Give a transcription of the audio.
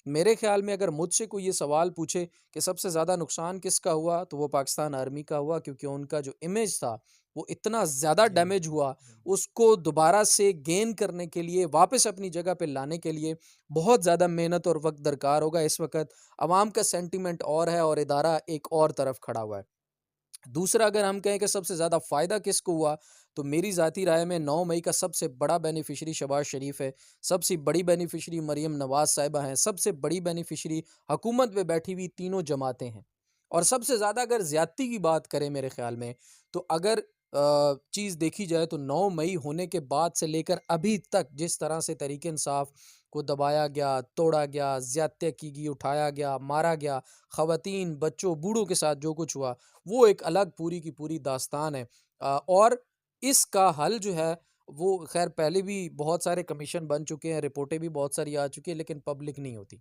میرے خیال میں اگر مجھ سے کوئی یہ سوال پوچھے کہ سب سے زیادہ نقصان کس کا ہوا، تو وہ پاکستان آرمی کا ہوا، کیونکہ ان کا جو امیج تھا وہ اتنا زیادہ جی ڈیمیج ہوا. بالکل اس کو دوبارہ سے گین کرنے کے لیے، واپس اپنی جگہ پہ لانے کے لیے بہت زیادہ محنت اور وقت درکار ہوگا. اس وقت عوام کا سینٹیمنٹ اور ہے اور ادارہ ایک اور طرف کھڑا ہوا ہے. دوسرا اگر ہم کہیں کہ سب سے زیادہ فائدہ کس کو ہوا، تو میری ذاتی رائے میں 9 مئی کا سب سے بڑا بینیفیشری شہباز شریف ہے، سب سے بڑی بینیفیشری مریم نواز صاحبہ ہیں، سب سے بڑی بینیفیشری حکومت میں بیٹھی ہوئی تینوں جماعتیں ہیں. اور سب سے زیادہ اگر زیادتی کی بات کریں میرے خیال میں، تو اگر چیز دیکھی جائے تو 9 مئی ہونے کے بعد سے لے کر ابھی تک جس طرح سے تحریک انصاف کو دبایا گیا، توڑا گیا، زیادتی کی گئی، اٹھایا گیا، مارا گیا، خواتین بچوں بوڑھوں کے ساتھ جو کچھ ہوا، وہ ایک الگ پوری کی پوری داستان ہے. اور اس کا حل جو ہے وہ خیر پہلے بھی بہت سارے کمیشن بن چکے ہیں، رپورٹیں بھی بہت ساری آ چکی ہیں، لیکن پبلک نہیں ہوتی.